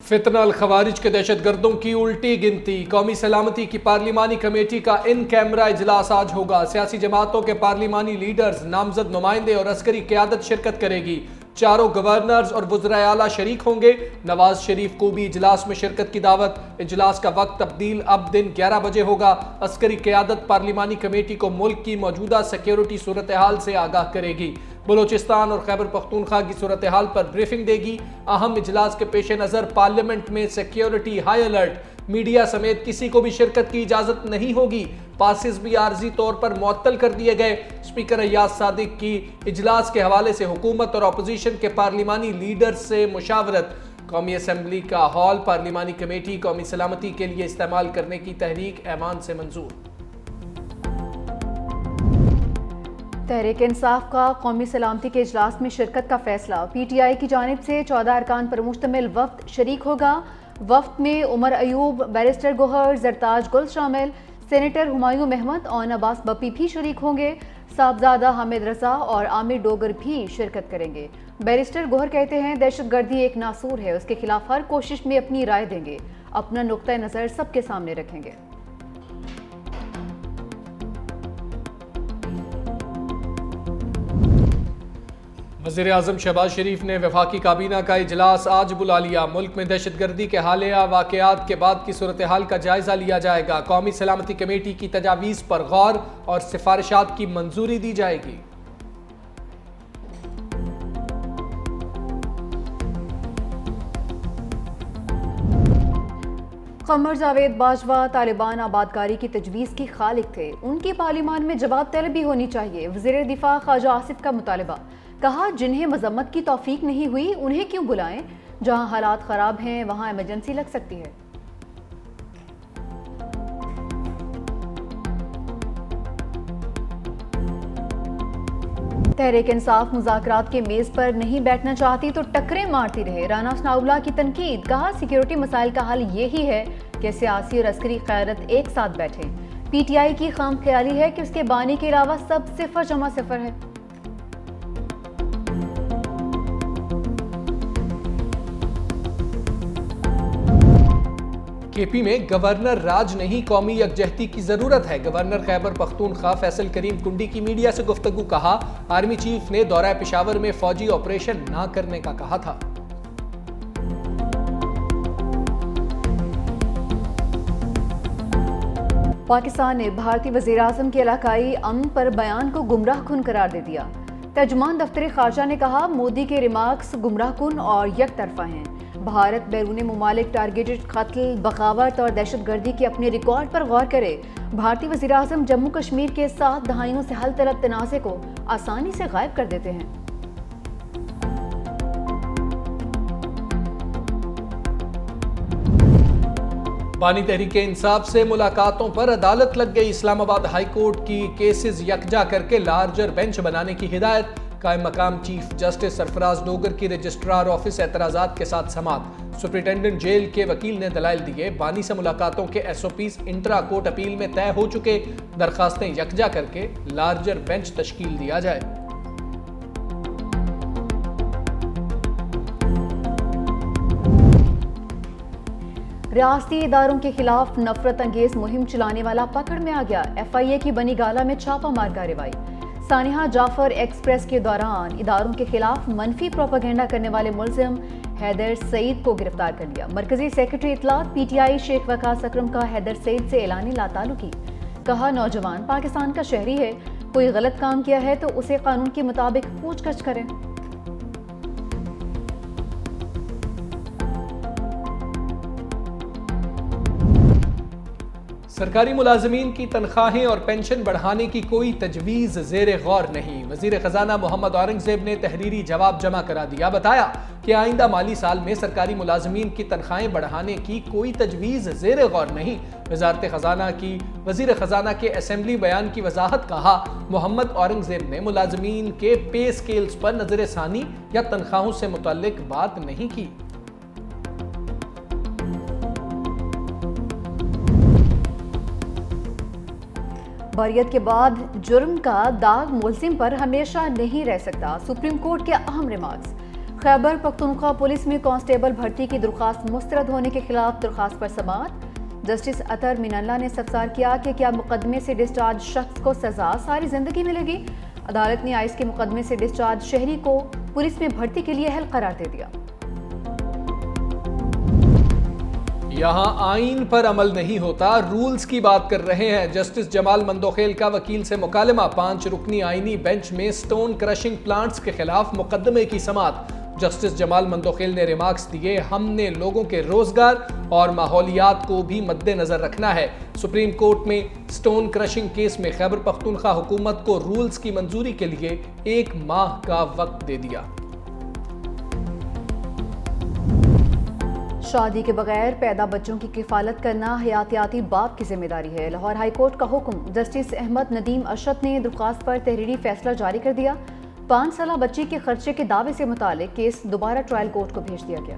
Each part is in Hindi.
फितना अल खवारिज के दहशत गर्दों की उल्टी गिनती। कौमी सलामती की पार्लिमानी कमेटी का इन कैमरा इजलास आज होगा। सियासी जमातों के पार्लिमानी लीडर्स, नामजद नुमाइंदे और अस्करी क़यादत शिरकत करेगी। चारों गवर्नर्स और वज़राए आला शरीक होंगे। नवाज शरीफ को भी इजलास में शिरकत की दावत। इजलास का वक्त तब्दील अब दिन 11 बजे होगा। अस्करी क़यादत पार्लिमानी कमेटी को मुल्क की मौजूदा सिक्योरिटी सूरत हाल से आगाह करेगी। बलोचिस्तान और खैबर पख्तूनख्वा की सूरत हाल पर ब्रीफिंग देगी। अहम इजलास के पेश नज़र पार्लियामेंट में सिक्योरिटी हाई अलर्ट। मीडिया समेत किसी को भी शिरकत की इजाज़त नहीं होगी। पासिस भी आर्जी तौर पर मुअत्तल कर दिए गए। स्पीकर अय्याज सादिक की इजलास के हवाले से हुकूमत और अपोजिशन के पार्लिमानी लीडर्स से मुशावरत। कौमी असम्बली का हॉल पार्लिमानी कमेटी कौमी सलामती के लिए इस्तेमाल करने की तहरीक ऐवान से मंजूर। तहरीक इंसाफ का कौमी सलामती के इजलास में शिरकत का फैसला। PTI की जानिब से 14 अरकान पर मुश्तमिल वफ्द शरीक होगा। वफ्द में उमर अयूब, बैरिस्टर गोहर, जरताज गुल शामिल, सेनेटर हुमायूं महमद और अब्बास बप्पी भी शरीक होंगे। साहबजादा हामिद रजा और आमिर डोगर भी शिरकत करेंगे। बैरिस्टर गोहर कहते हैं दहशतगर्दी एक नासूर है, उसके खिलाफ हर कोशिश में अपनी राय देंगे, अपना नुक्ता नज़र सबके सामने रखेंगे। वज़ीर आज़म शहबाज शरीफ ने वफाकी काबीना का इजलास आज बुला लिया। मुल्क में दहशतगर्दी के हालिया वाक़यात के बाद की सूरत हाल का जायज़ा लिया जाएगा। कौमी सलामती कमेटी की तजावीज़ पर गौर और सिफारिशात की मंजूरी दी जाएगी। कमर जावेद बाजवा तालिबान आबादकारी की तजवीज़ की खालिक थे, उनकी पार्लिमान में जवाब तलबी होनी चाहिए। वज़ीर दिफा ख्वाजा आसिफ का मुतालबा। कहा जिन्हें मजम्मत की तौफीक नहीं हुई उन्हें क्यों बुलाएं, जहां हालात ख़राब हैं वहां इमरजेंसी लग सकती है। तहरीक इंसाफ मुज़ाकरात के मेज़ पर नहीं बैठना चाहती तो टक्करें मारती रहे। राना सनाउल्लाह की तनकीद। कहा सिक्योरिटी मसाइल का हल यही है कि सियासी और अस्करी क़यादत एक साथ बैठे। PTI की खाम ख्याली है कि उसके बानी के अलावा सब 0-0 है। KP में गवर्नर राज नहीं, कौमी यकजहती की जरूरत है। गवर्नर खैबर पख्तूनख्वा फैसल करीम कुंडी की मीडिया से गुफ्तगू। कहा आर्मी चीफ ने दौरा पेशावर में फौजी ऑपरेशन ना करने का कहा था। पाकिस्तान ने भारतीय वज़ीर आज़म के इलाकाई अमन पर बयान को गुमराह कुन करार दे दिया। तर्जुमान दफ्तर खारजा ने कहा मोदी के रिमार्क्स गुमराह कुन और यक तरफा हैं। भारत बैरून मुमालिक टारगेटेड कत्ल, बगावत और दहशतगर्दी के अपने रिकॉर्ड पर गौर करे। भारतीय वज़ीर आज़म जम्मू कश्मीर के 7 दहाइयों से हल तलब तनाज़े को आसानी से गायब कर देते हैं। बानी तहरीके इंसाफ से मुलाकातों पर अदालत लग गई। इस्लामाबाद हाई कोर्ट की केसेस यकजा करके लार्जर बेंच बनाने की हिदायत। कायम मकाम चीफ जस्टिस सरफराज डोगर की रजिस्ट्रार ऑफिस एतराज़ात के साथ समाअत। सुप्रिंटेंडेंट जेल के वकील ने दलाइल दिए। बानी से मुलाकातों के SOPs इंट्रा कोर्ट अपील में तय हो चुके। दरखास्तें यकजा करके लार्जर बेंच तश्कील दिया जाए। रियासती इदारों के खिलाफ नफरत अंगेज मुहिम चलाने वाला पकड़ में आ गया। FIA की बनी गाला में छापा मार कार्रवाई। सानिहा जाफर एक्सप्रेस के दौरान इदारों के खिलाफ मनफी प्रोपेगेंडा करने वाले मुलजिम हैदर सईद को गिरफ्तार कर लिया। मरकजी सेक्रेटरी इतलात PTI शेख वकास अकरम का हैदर सईद से एलानी लातालुकी। कहा नौजवान पाकिस्तान का शहरी है, कोई गलत काम किया है तो उसे कानून के मुताबिक पूछताछ करें। सरकारी मुलाजमीन की तनख्वाहें और पेंशन बढ़ाने की कोई तजवीज़ ज़ेर गौर नहीं। वज़ीर ख़जाना मोहम्मद औरंगज़ेब ने तहरीरी जवाब जमा करा दिया। बताया कि आइंदा माली साल में सरकारी मुलाजमीन की तनख्वाहें बढ़ाने की कोई तजवीज़ ज़ेर गौर नहीं। वज़ारत ख़जाना की वज़ीर ख़जाना के असेंबली बयान की वजाहत। कहा मोहम्मद औरंगज़ेब ने मुलाजमीन के पे स्केल्स पर नज़र सानी या तनख्वाहों से मुतल्लिक बात नहीं की। बरियत के बाद जुर्म का दाग मुलजिम पर हमेशा नहीं रह सकता। सुप्रीम कोर्ट के अहम रिमार्क्स। खैबर पख्तूनख्वा पुलिस में कांस्टेबल भर्ती की दरख्वास्त मुस्तरद होने के खिलाफ दरख्वास्त पर समाअत। जस्टिस अतर मिनल्ला ने इस्तफसार किया कि क्या मुकदमे से डिस्चार्ज शख्स को सजा सारी जिंदगी मिलेगी। अदालत ने आइस के मुकदमे से डिस्चार्ज शहरी को पुलिस में भर्ती के लिए अहल करार दे दिया। यहां आइन पर अमल नहीं होता, रूल्स की बात कर रहे हैं। जस्टिस जमाल मंदोखेल का वकील से मुकालमा। 5 रुकनी आइनी बेंच में स्टोन क्रशिंग प्लांट्स के खिलाफ मुकदमे की समाअत। जस्टिस जमाल मंदोखेल ने रिमार्क्स दिए, हमने लोगों के रोजगार और माहौलियात को भी मद्देनजर रखना है। सुप्रीम कोर्ट में स्टोन क्रशिंग केस में खैबर पख्तूनख्वा हुकूमत को रूल्स की मंजूरी के लिए 1 माह का वक्त दे दिया। शादी के बगैर पैदा बच्चों की किफालत करना हयातियाती बाप की जिम्मेदारी है। लाहौर हाई कोर्ट का हुक्म। जस्टिस अहमद नदीम अशरफ ने दरख्वास्त पर तहरीरी फैसला जारी कर दिया। 5 साल बच्ची के खर्चे के दावे से मुतालिक केस दोबारा ट्रायल कोर्ट को भेज दिया गया।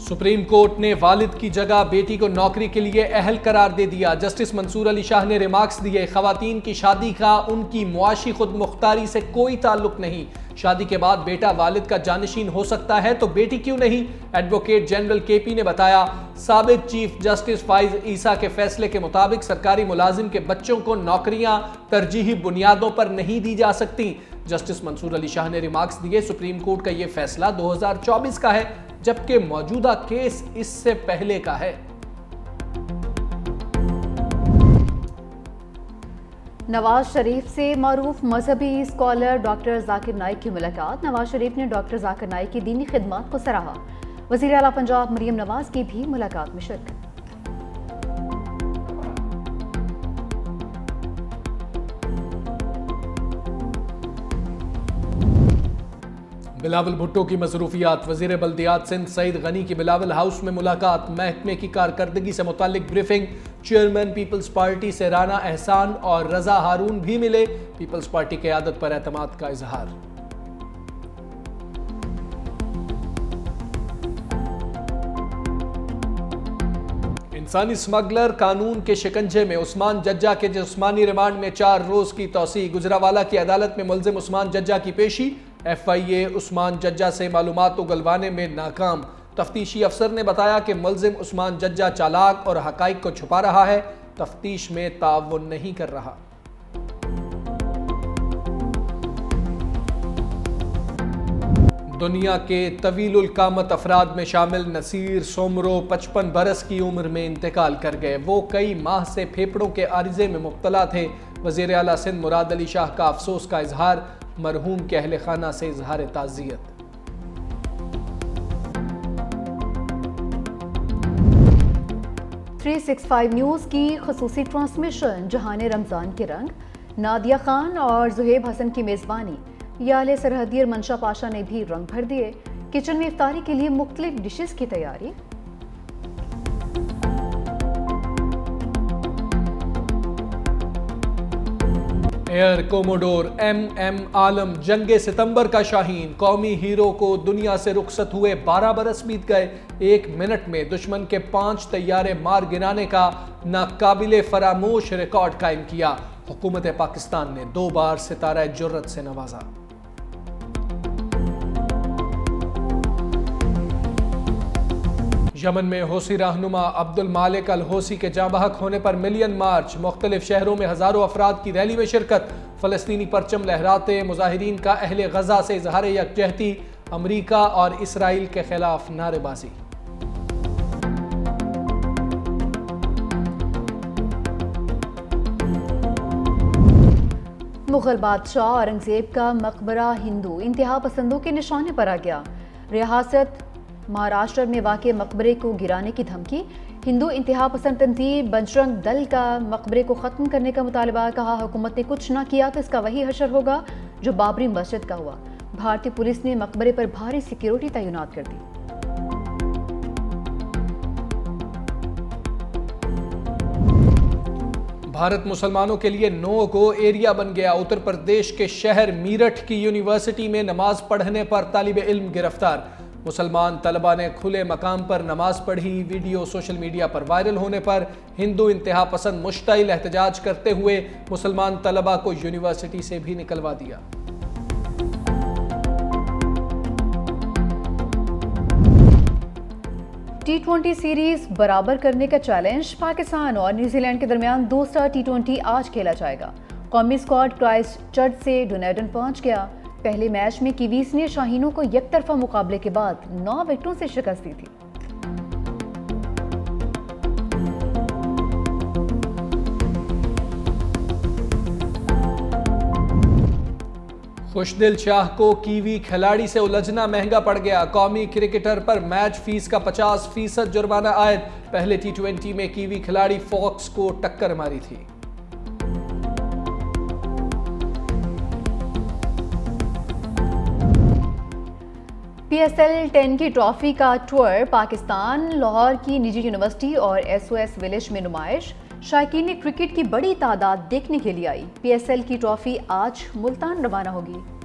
सुप्रीम कोर्ट ने वालिद की जगह बेटी को नौकरी के लिए अहल करार दे दिया। जस्टिस मंसूर अली शाह ने रिमार्क्स दिए, खवातीन की शादी का उनकी मुआशी खुद मुख्तारी से कोई ताल्लुक नहीं। शादी के बाद बेटा वालिद का जानशीन हो सकता है तो बेटी क्यों नहीं। एडवोकेट जनरल केपी ने बताया, साबिक चीफ जस्टिस फाइज ईसा के फैसले के मुताबिक सरकारी मुलाजिम के बच्चों को नौकरियां तरजीही बुनियादों पर नहीं दी जा सकती। जस्टिस मंसूर अली शाह ने रिमार्क्स दिए, सुप्रीम कोर्ट का यह फैसला 2024 का है, जबकि मौजूदा केस इससे पहले का है। नवाज शरीफ से मारूफ मजहबी स्कॉलर डॉक्टर जाकिर नाइक की मुलाकात। नवाज शरीफ ने डॉक्टर जाकिर नाइक की दीनी खिदमत को सराहा। वज़ीर आला पंजाब मरियम नवाज की भी मुलाकात में शिरकत। बिलावल भुट्टो की मसरूफियात। वजीर बल्दियात सिंध सईद गनी की बिलावल हाउस में मुलाकात। महकमे की कारकर्दगी से मुतालिक ब्रीफिंग। चेयरमैन पीपल्स पार्टी से राना एहसान और रजा हारून भी मिले। पीपल्स पार्टी क़यादत पर एतमाद का इजहार। इंसानी स्मगलर कानून के शिकंजे में उस्मान जज्जा के जिस्मानी रिमांड में 4 रोज की तौसी। गुजरावाला की अदालत में मुल्जिम उस्मान जज्जा की पेशी। FIA उस्मान जज्जा से मालूमात उगलवाने में नाकाम। तफ्तीशी अफसर ने बताया कि मुल्जिम उस्मान जज्जा चालाक और हकाइक को छुपा रहा है, तफ्तीश में ताउन नहीं कर रहा। दुनिया के तवीलुल कामत अफराद में शामिल नसीर सोमरो 55 बरस की उम्र में इंतकाल कर गए। वो कई माह से फेफड़ों के आरिजे में मुब्तला थे। वज़ीर आला सिंध मुराद अली शाह का अफसोस का इजहार। मरहूम के अहले खाना से इजहार ताज़ियत। .365 न्यूज़ की खसूसी ट्रांसमिशन जहान रमज़ान के रंग। नादिया खान और जुहेब हसन की मेज़बानी। याले सरहदी और मंशा पाशा ने भी रंग भर दिए। किचन में इफ्तारी के लिए मुख्तलिफ डिशेस की तैयारी। एयर कोमोडोर MM आलम जंगे सितंबर का शाहीन। कौमी हीरो को दुनिया से रुखसत हुए 12 बरस बीत गए। 1 मिनट में दुश्मन के 5 तैयारे मार गिराने का नाकाबिले फरामोश रिकॉर्ड कायम किया। हुकूमत पाकिस्तान ने 2 बार सितारा जुर्रत से नवाजा। यमन में हौसी रहनुमा अब्दुल मालिक अल हौसी के जांबहक होने पर मिलियन मार्च। मुख्तलिफ शहरों में हजारों अफराद की रैली में शिरकत। फलस्तीनी परचम लहराते मुजाहिरीन का अहले गजा से इजहार यकजहती। अमरीका और इसराइल के खिलाफ नारेबाजी। मुगल बादशाह औरंगजेब का मकबरा हिंदू इंतहा पसंदों के निशाने पर आ गया। रियासत महाराष्ट्र में वाक़ मकबरे को गिराने की धमकी। हिंदू इंतहा पसंद तंजीम बजरंग दल का मकबरे को ख़त्म करने का मुतालबा। कहा, हुकूमत ने कुछ ना किया तो इसका वही हशर होगा जो बाबरी मस्जिद का हुआ। भारतीय पुलिस ने मकबरे पर भारी सिक्योरिटी तैनात कर दी। भारत मुसलमानों के लिए नो गो एरिया बन गया। उत्तर प्रदेश के शहर मीरठ की यूनिवर्सिटी में नमाज पढ़ने पर तालिब इल्म गिरफ्तार। मुसलमान तलबा ने खुले मकाम पर नमाज पढ़ी। वीडियो सोशल मीडिया पर वायरल होने पर हिंदू इंतहा पसंद मुश्तइल एहतजाज करते हुए मुसलमान तलबा को यूनिवर्सिटी से भी निकलवा दिया। T20 सीरीज बराबर करने का चैलेंज। पाकिस्तान और न्यूजीलैंड के दरमियान दूसरा T20 आज खेला जाएगा। कौमी स्क्वाड क्राइस्ट चर्च से डुनेडन पहुंच गया। पहले मैच में कीवीज ने शाहीनों को एकतरफा मुकाबले के बाद 9 विकेटों से शिकस्त दी थी। खुशदिल शाह को कीवी खिलाड़ी से उलझना महंगा पड़ गया। कौमी क्रिकेटर पर मैच फीस का 50% जुर्माना आयद। पहले T20 में कीवी खिलाड़ी फॉक्स को टक्कर मारी थी। PSL 10 की ट्रॉफी का टूर पाकिस्तान, लाहौर की निजी यूनिवर्सिटी और SOS विलेज में नुमाइश। शायकीन ने क्रिकेट की बड़ी तादाद देखने के लिए आई। PSL की ट्रॉफी आज मुल्तान रवाना होगी।